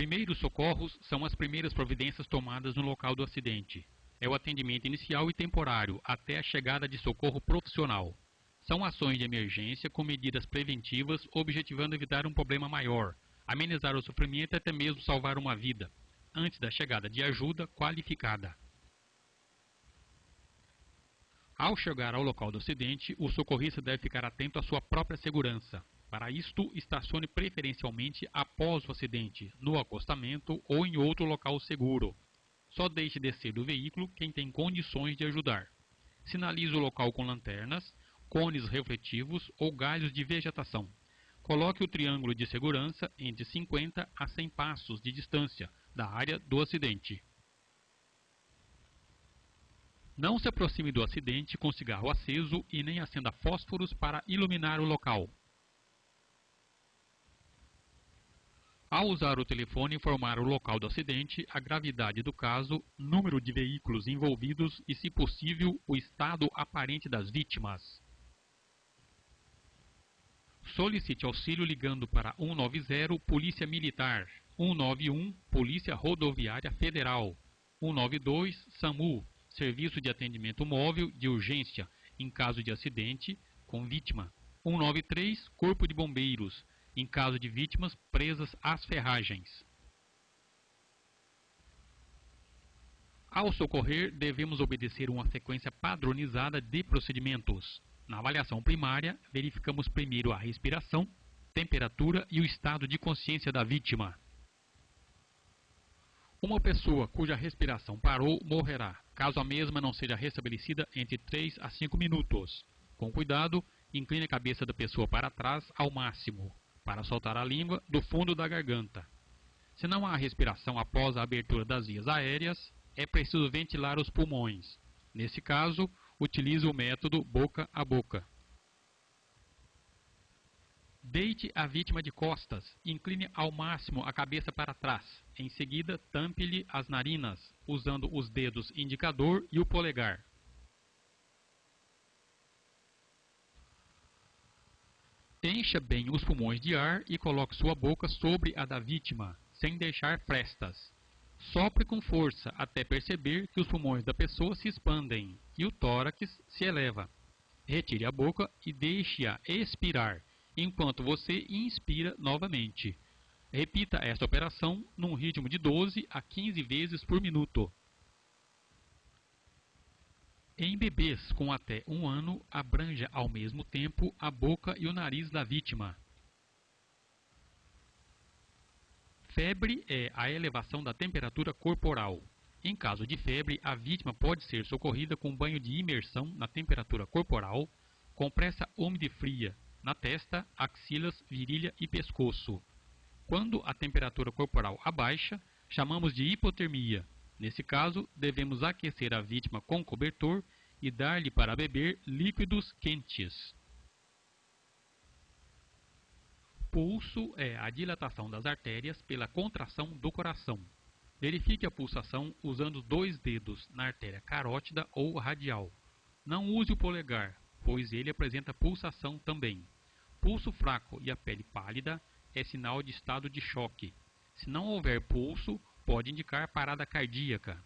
Primeiros socorros são as primeiras providências tomadas no local do acidente. É o atendimento inicial e temporário até a chegada de socorro profissional. São ações de emergência com medidas preventivas objetivando evitar um problema maior, amenizar o sofrimento e até mesmo salvar uma vida, antes da chegada de ajuda qualificada. Ao chegar ao local do acidente, o socorrista deve ficar atento à sua própria segurança. Para isto, estacione preferencialmente após o acidente, no acostamento ou em outro local seguro. Só deixe descer do veículo quem tem condições de ajudar. Sinalize o local com lanternas, cones refletivos ou galhos de vegetação. Coloque o triângulo de segurança entre 50 a 100 passos de distância da área do acidente. Não se aproxime do acidente com cigarro aceso e nem acenda fósforos para iluminar o local. Ao usar o telefone, informar o local do acidente, a gravidade do caso, número de veículos envolvidos e, se possível, o estado aparente das vítimas. Solicite auxílio ligando para 190 Polícia Militar, 191 Polícia Rodoviária Federal, 192 SAMU, Serviço de Atendimento Móvel de Urgência em caso de acidente com vítima, 193 Corpo de Bombeiros, em caso de vítimas presas às ferragens. Ao socorrer, devemos obedecer uma sequência padronizada de procedimentos. Na avaliação primária, verificamos primeiro a respiração, temperatura e o estado de consciência da vítima. Uma pessoa cuja respiração parou morrerá, caso a mesma não seja restabelecida entre 3 a 5 minutos. Com cuidado, incline a cabeça da pessoa para trás ao máximo, para soltar a língua do fundo da garganta. Se não há respiração após a abertura das vias aéreas, é preciso ventilar os pulmões. Nesse caso, utilize o método boca a boca. Deite a vítima de costas e incline ao máximo a cabeça para trás. Em seguida, tampe-lhe as narinas, usando os dedos indicador e o polegar. Encha bem os pulmões de ar e coloque sua boca sobre a da vítima, sem deixar frestas. Sopre com força até perceber que os pulmões da pessoa se expandem e o tórax se eleva. Retire a boca e deixe-a expirar, enquanto você inspira novamente. Repita esta operação num ritmo de 12 a 15 vezes por minuto. Em bebês com até 1 ano, abranja ao mesmo tempo a boca e o nariz da vítima. Febre é a elevação da temperatura corporal. Em caso de febre, a vítima pode ser socorrida com banho de imersão na temperatura corporal, compressa úmida e fria na testa, axilas, virilha e pescoço. Quando a temperatura corporal abaixa, chamamos de hipotermia. Nesse caso, devemos aquecer a vítima com cobertor e dar-lhe para beber líquidos quentes. Pulso é a dilatação das artérias pela contração do coração. Verifique a pulsação usando os 2 dedos na artéria carótida ou radial. Não use o polegar, pois ele apresenta pulsação também. Pulso fraco e a pele pálida é sinal de estado de choque. Se não houver pulso, pode indicar parada cardíaca.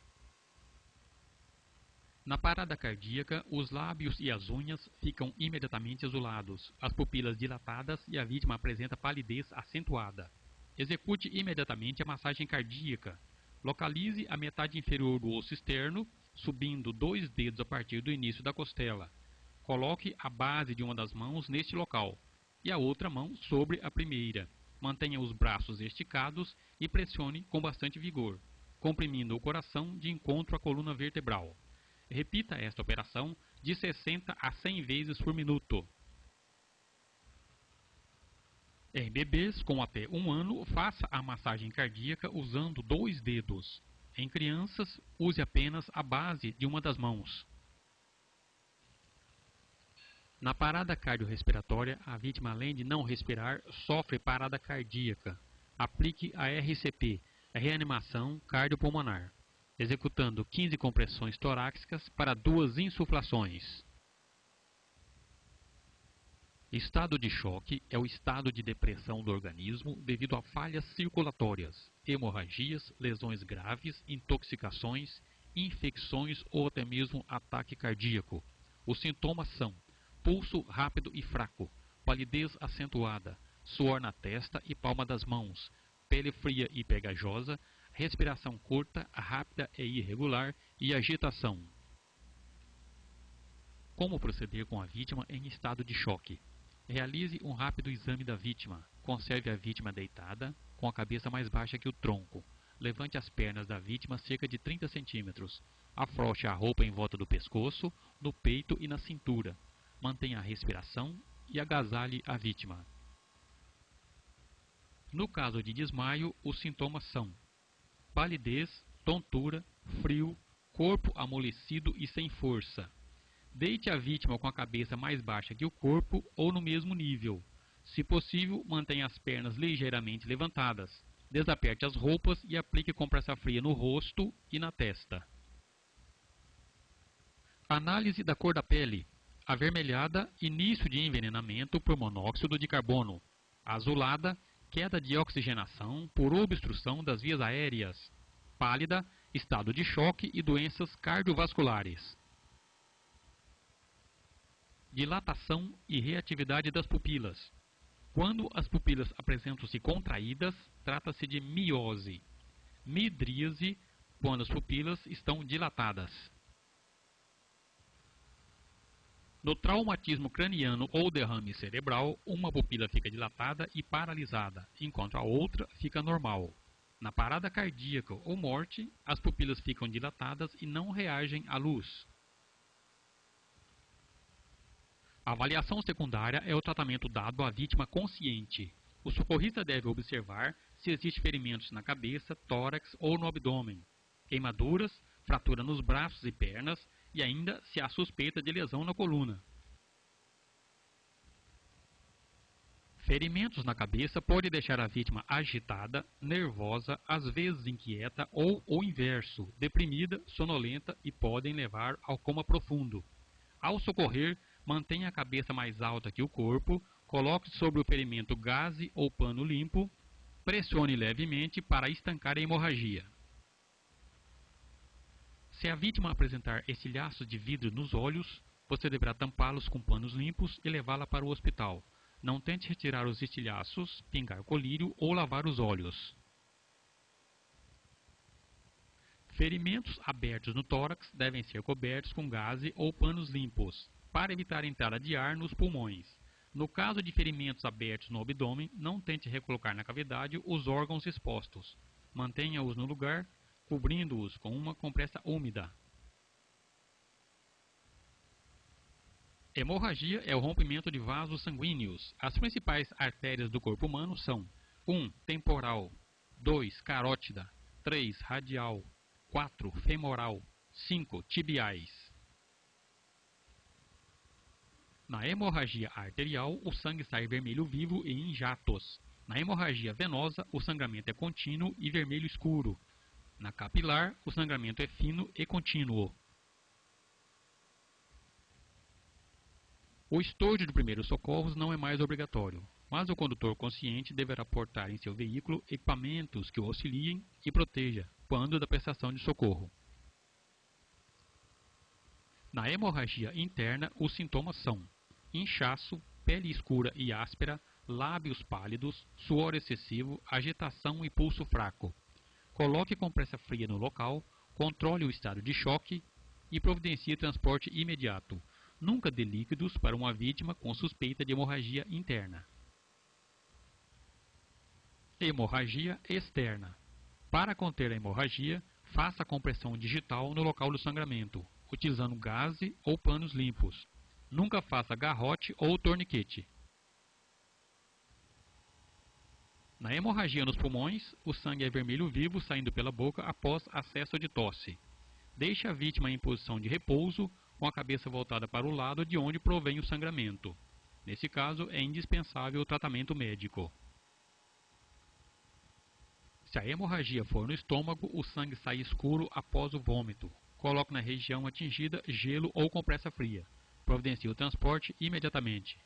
Na parada cardíaca, os lábios e as unhas ficam imediatamente azulados, as pupilas dilatadas e a vítima apresenta palidez acentuada. Execute imediatamente a massagem cardíaca. Localize a metade inferior do osso externo, subindo 2 dedos a partir do início da costela. Coloque a base de uma das mãos neste local e a outra mão sobre a primeira. Mantenha os braços esticados e pressione com bastante vigor, comprimindo o coração de encontro à coluna vertebral. Repita esta operação de 60 a 100 vezes por minuto. Em bebês com até 1 ano, faça a massagem cardíaca usando 2 dedos. Em crianças, use apenas a base de uma das mãos. Na parada cardiorrespiratória, a vítima, além de não respirar, sofre parada cardíaca. Aplique a RCP, a reanimação cardiopulmonar, executando 15 compressões torácicas para 2 insuflações. Estado de choque é o estado de depressão do organismo devido a falhas circulatórias, hemorragias, lesões graves, intoxicações, infecções ou até mesmo ataque cardíaco. Os sintomas são pulso rápido e fraco, palidez acentuada, suor na testa e palma das mãos, pele fria e pegajosa, respiração curta, rápida e irregular e agitação. Como proceder com a vítima em estado de choque? Realize um rápido exame da vítima. Conserve a vítima deitada, com a cabeça mais baixa que o tronco. Levante as pernas da vítima cerca de 30 centímetros. Afrouxe a roupa em volta do pescoço, no peito e na cintura. Mantenha a respiração e agasalhe a vítima. No caso de desmaio, os sintomas são palidez, tontura, frio, corpo amolecido e sem força. Deite a vítima com a cabeça mais baixa que o corpo ou no mesmo nível. Se possível, mantenha as pernas ligeiramente levantadas. Desaperte as roupas e aplique compressa fria no rosto e na testa. Análise da cor da pele. Avermelhada, início de envenenamento por monóxido de carbono. Azulada, queda de oxigenação por obstrução das vias aéreas. Pálida, estado de choque e doenças cardiovasculares. Dilatação e reatividade das pupilas. Quando as pupilas apresentam-se contraídas, trata-se de miose. Midríase, quando as pupilas estão dilatadas. No traumatismo craniano ou derrame cerebral, uma pupila fica dilatada e paralisada, enquanto a outra fica normal. Na parada cardíaca ou morte, as pupilas ficam dilatadas e não reagem à luz. A avaliação secundária é o tratamento dado à vítima consciente. O socorrista deve observar se existem ferimentos na cabeça, tórax ou no abdômen, queimaduras, fratura nos braços e pernas e ainda se há suspeita de lesão na coluna. Ferimentos na cabeça podem deixar a vítima agitada, nervosa, às vezes inquieta ou o inverso, deprimida, sonolenta e podem levar ao coma profundo. Ao socorrer, mantenha a cabeça mais alta que o corpo, coloque sobre o ferimento gaze ou pano limpo, pressione levemente para estancar a hemorragia. Se a vítima apresentar estilhaços de vidro nos olhos, você deverá tampá-los com panos limpos e levá-la para o hospital. Não tente retirar os estilhaços, pingar colírio ou lavar os olhos. Ferimentos abertos no tórax devem ser cobertos com gaze ou panos limpos, para evitar a entrada de ar nos pulmões. No caso de ferimentos abertos no abdômen, não tente recolocar na cavidade os órgãos expostos. Mantenha-os no lugar, cobrindo-os com uma compressa úmida. Hemorragia é o rompimento de vasos sanguíneos. As principais artérias do corpo humano são 1. Temporal, 2. Carótida, 3. Radial, 4. Femoral, 5. Tibiais. Na hemorragia arterial, o sangue sai vermelho vivo e em jatos. Na hemorragia venosa, o sangramento é contínuo e vermelho escuro. Na capilar, o sangramento é fino e contínuo. O estojo de primeiros socorros não é mais obrigatório, mas o condutor consciente deverá portar em seu veículo equipamentos que o auxiliem e proteja quando da prestação de socorro. Na hemorragia interna, os sintomas são inchaço, pele escura e áspera, lábios pálidos, suor excessivo, agitação e pulso fraco. Coloque compressa fria no local, controle o estado de choque e providencie transporte imediato. Nunca dê líquidos para uma vítima com suspeita de hemorragia interna. Hemorragia externa. Para conter a hemorragia, faça a compressão digital no local do sangramento, utilizando gaze ou panos limpos. Nunca faça garrote ou torniquete. Na hemorragia nos pulmões, o sangue é vermelho vivo saindo pela boca após acesso de tosse. Deixe a vítima em posição de repouso, com a cabeça voltada para o lado de onde provém o sangramento. Nesse caso, é indispensável o tratamento médico. Se a hemorragia for no estômago, o sangue sai escuro após o vômito. Coloque na região atingida gelo ou compressa fria. Providencie o transporte imediatamente.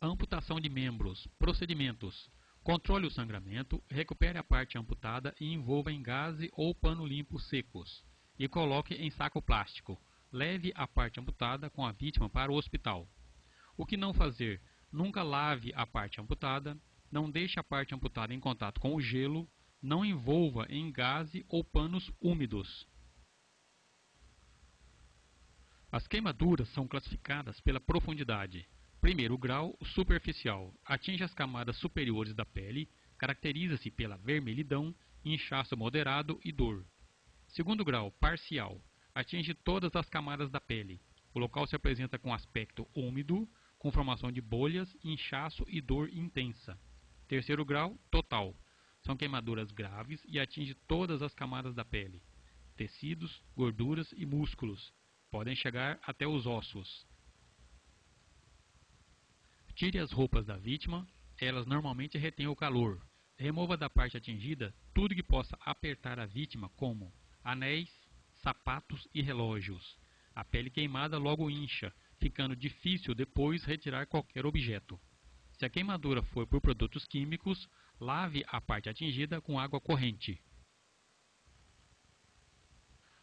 Amputação de membros. Procedimentos. Controle o sangramento, recupere a parte amputada e envolva em gaze ou pano limpo secos. E coloque em saco plástico. Leve a parte amputada com a vítima para o hospital. O que não fazer? Nunca lave a parte amputada, não deixe a parte amputada em contato com o gelo, não envolva em gaze ou panos úmidos. As queimaduras são classificadas pela profundidade. Primeiro grau, superficial, atinge as camadas superiores da pele, caracteriza-se pela vermelhidão, inchaço moderado e dor. Segundo grau, parcial, atinge todas as camadas da pele. O local se apresenta com aspecto úmido, com formação de bolhas, inchaço e dor intensa. Terceiro grau, total, são queimaduras graves e atinge todas as camadas da pele. Tecidos, gorduras e músculos. Podem chegar até os ossos. Tire as roupas da vítima, elas normalmente retêm o calor. Remova da parte atingida tudo que possa apertar a vítima, como anéis, sapatos e relógios. A pele queimada logo incha, ficando difícil depois retirar qualquer objeto. Se a queimadura for por produtos químicos, lave a parte atingida com água corrente.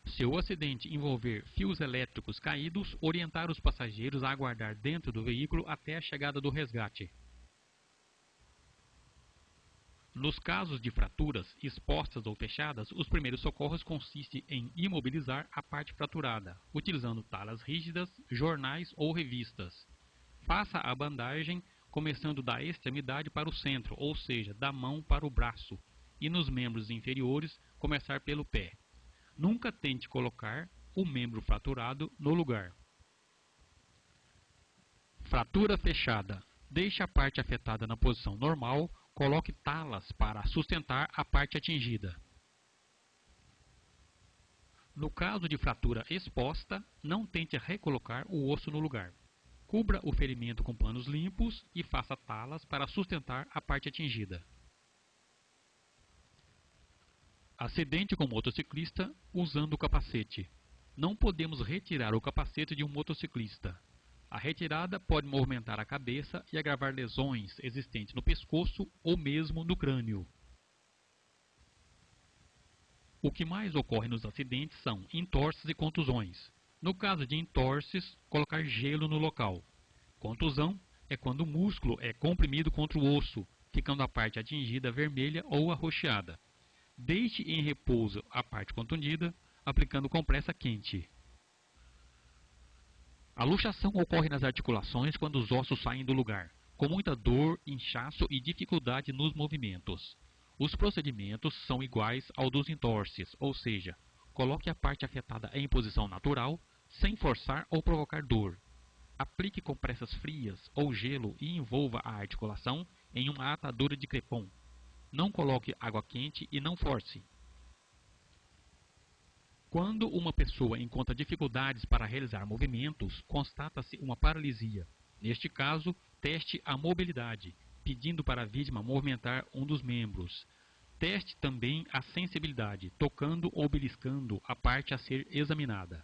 Se o acidente envolver fios elétricos caídos, orientar os passageiros a aguardar dentro do veículo até a chegada do resgate. Nos casos de fraturas expostas ou fechadas, os primeiros socorros consistem em imobilizar a parte fraturada, utilizando talas rígidas, jornais ou revistas. Faça a bandagem começando da extremidade para o centro, ou seja, da mão para o braço, e nos membros inferiores começar pelo pé. Nunca tente colocar o membro fraturado no lugar. Fratura fechada. Deixe a parte afetada na posição normal, coloque talas para sustentar a parte atingida. No caso de fratura exposta, não tente recolocar o osso no lugar. Cubra o ferimento com panos limpos e faça talas para sustentar a parte atingida. Acidente com motociclista usando o capacete. Não podemos retirar o capacete de um motociclista. A retirada pode movimentar a cabeça e agravar lesões existentes no pescoço ou mesmo no crânio. O que mais ocorre nos acidentes são entorses e contusões. No caso de entorses, colocar gelo no local. Contusão é quando o músculo é comprimido contra o osso, ficando a parte atingida vermelha ou arroxeada. Deixe em repouso a parte contundida, aplicando compressa quente. A luxação ocorre nas articulações quando os ossos saem do lugar, com muita dor, inchaço e dificuldade nos movimentos. Os procedimentos são iguais ao dos entorses, ou seja, coloque a parte afetada em posição natural, sem forçar ou provocar dor. Aplique compressas frias ou gelo e envolva a articulação em uma atadura de crepom. Não coloque água quente e não force. Quando uma pessoa encontra dificuldades para realizar movimentos, constata-se uma paralisia. Neste caso, teste a mobilidade, pedindo para a vítima movimentar um dos membros. Teste também a sensibilidade, tocando ou beliscando a parte a ser examinada.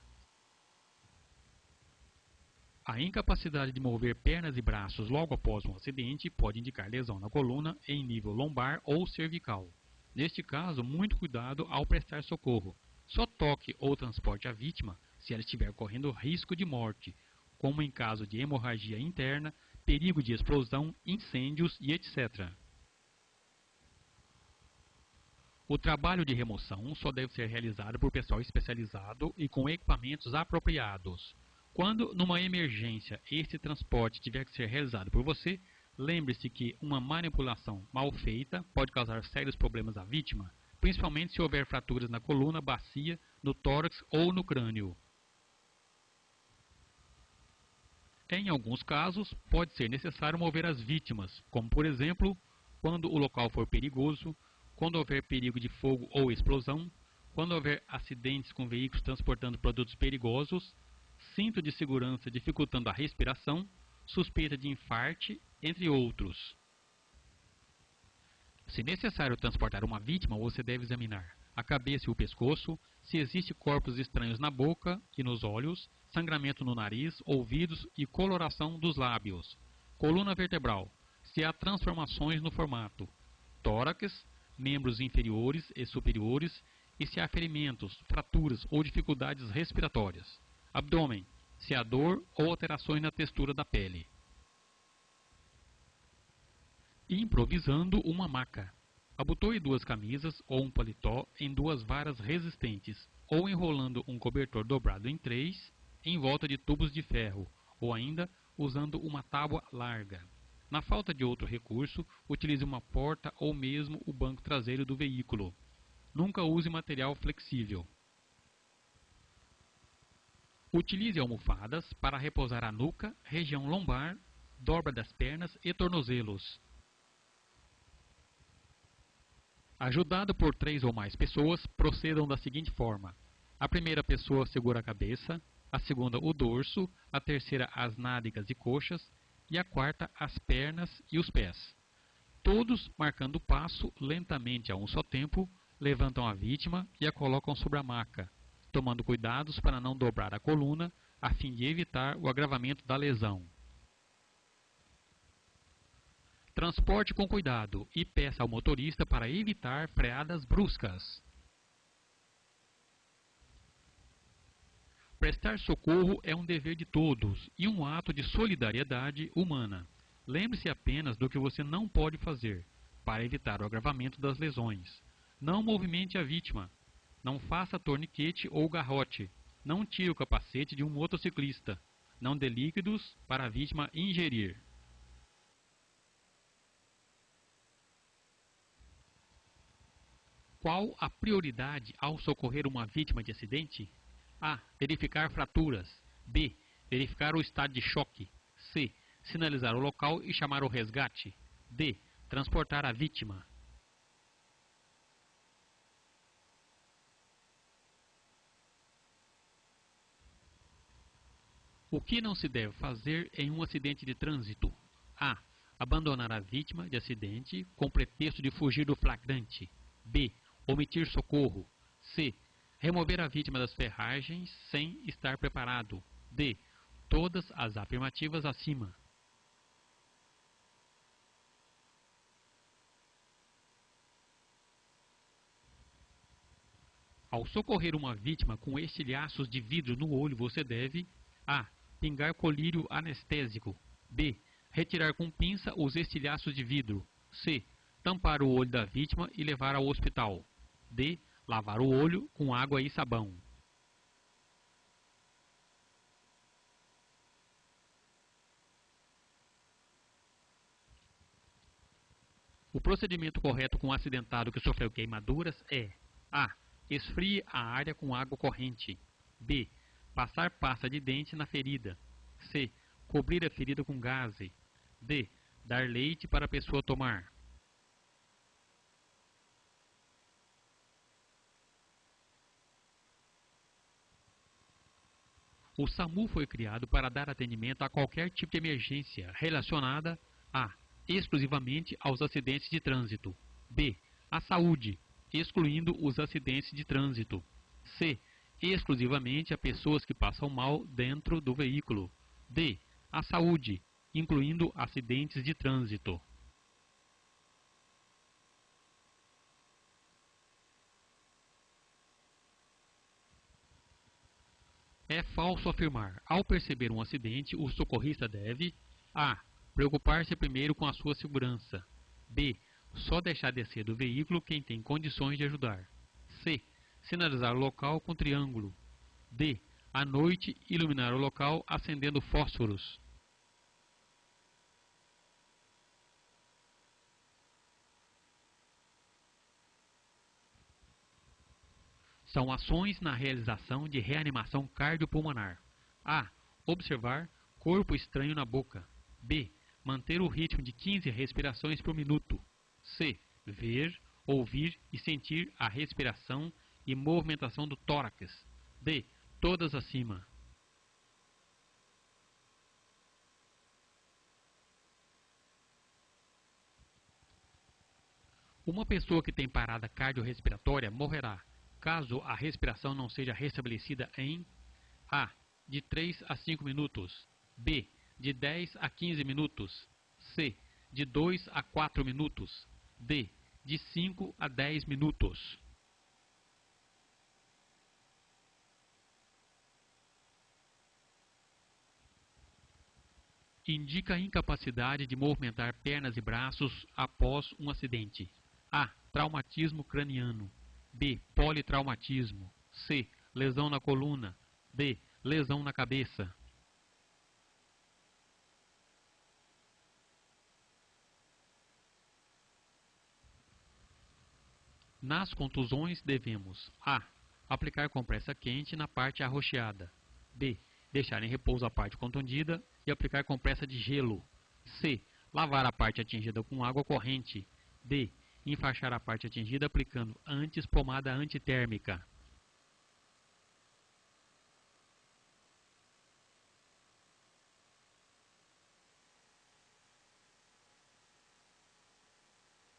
A incapacidade de mover pernas e braços logo após um acidente pode indicar lesão na coluna em nível lombar ou cervical. Neste caso, muito cuidado ao prestar socorro. Só toque ou transporte a vítima se ela estiver correndo risco de morte, como em caso de hemorragia interna, perigo de explosão, incêndios e etc. O trabalho de remoção só deve ser realizado por pessoal especializado e com equipamentos apropriados. Quando, numa emergência, este transporte tiver que ser realizado por você, lembre-se que uma manipulação mal feita pode causar sérios problemas à vítima, principalmente se houver fraturas na coluna, bacia, no tórax ou no crânio. Em alguns casos, pode ser necessário mover as vítimas, como por exemplo, quando o local for perigoso, quando houver perigo de fogo ou explosão, quando houver acidentes com veículos transportando produtos perigosos, cinto de segurança dificultando a respiração, suspeita de infarte, entre outros. Se necessário transportar uma vítima, você deve examinar a cabeça e o pescoço, se existe corpos estranhos na boca e nos olhos, sangramento no nariz, ouvidos e coloração dos lábios. Coluna vertebral, se há transformações no formato. Tórax, membros inferiores e superiores, e se há ferimentos, fraturas ou dificuldades respiratórias. Abdômen, se há dor ou alterações na textura da pele. Improvisando uma maca. Abotoe 2 camisas ou um paletó em 2 varas resistentes, ou enrolando um cobertor dobrado em 3 em volta de tubos de ferro, ou ainda usando uma tábua larga. Na falta de outro recurso, utilize uma porta ou mesmo o banco traseiro do veículo. Nunca use material flexível. Utilize almofadas para repousar a nuca, região lombar, dobra das pernas e tornozelos. Ajudado por 3 ou mais pessoas, procedam da seguinte forma. A primeira pessoa segura a cabeça, a segunda o dorso, a terceira as nádegas e coxas e a quarta as pernas e os pés. Todos, marcando o passo, lentamente a um só tempo, levantam a vítima e a colocam sobre a maca, tomando cuidados para não dobrar a coluna, a fim de evitar o agravamento da lesão. Transporte com cuidado e peça ao motorista para evitar freadas bruscas. Prestar socorro é um dever de todos e um ato de solidariedade humana. Lembre-se apenas do que você não pode fazer, para evitar o agravamento das lesões. Não movimente a vítima. Não faça torniquete ou garrote. Não tire o capacete de um motociclista. Não dê líquidos para a vítima ingerir. Qual a prioridade ao socorrer uma vítima de acidente? A. Verificar fraturas. B. Verificar o estado de choque. C. Sinalizar o local e chamar o resgate. D. Transportar a vítima. O que não se deve fazer em um acidente de trânsito? A. Abandonar a vítima de acidente com pretexto de fugir do flagrante. B. Omitir socorro. C. Remover a vítima das ferragens sem estar preparado. D. Todas as afirmativas acima. Ao socorrer uma vítima com estilhaços de vidro no olho, você deve: A. Pingar colírio anestésico. B. Retirar com pinça os estilhaços de vidro. C. Tampar o olho da vítima e levar ao hospital. D. Lavar o olho com água e sabão. O procedimento correto com o acidentado que sofreu queimaduras é: A. Esfrie a área com água corrente. B. Passar pasta de dente na ferida. C. Cobrir a ferida com gaze. D. Dar leite para a pessoa tomar. O SAMU foi criado para dar atendimento a qualquer tipo de emergência relacionada a exclusivamente aos acidentes de trânsito. B. A saúde, excluindo os acidentes de trânsito. C. Exclusivamente a pessoas que passam mal dentro do veículo. D. A saúde, incluindo acidentes de trânsito. É falso afirmar: ao perceber um acidente, o socorrista deve: A. Preocupar-se primeiro com a sua segurança. B. Só deixar descer do veículo quem tem condições de ajudar. C. Sinalizar o local com triângulo. D. À noite, iluminar o local acendendo fósforos. São ações na realização de reanimação cardiopulmonar. A. Observar corpo estranho na boca. B. Manter o ritmo de 15 respirações por minuto. C. Ver, ouvir e sentir a respiração e movimentação do tórax. D. Todas acima. Uma pessoa que tem parada cardiorrespiratória morrerá, caso a respiração não seja restabelecida em A. De 3 a 5 minutos. B. De 10 a 15 minutos. C. De 2 a 4 minutos. D. De 5 a 10 minutos. Indica a incapacidade de movimentar pernas e braços após um acidente. A. Traumatismo craniano. B. Politraumatismo. C. Lesão na coluna. D. Lesão na cabeça. Nas contusões devemos A. Aplicar compressa quente na parte arroxeada. B. Deixar em repouso a parte contundida e aplicar compressa de gelo. C. Lavar a parte atingida com água corrente. D. Enfaixar a parte atingida aplicando antes pomada antitérmica.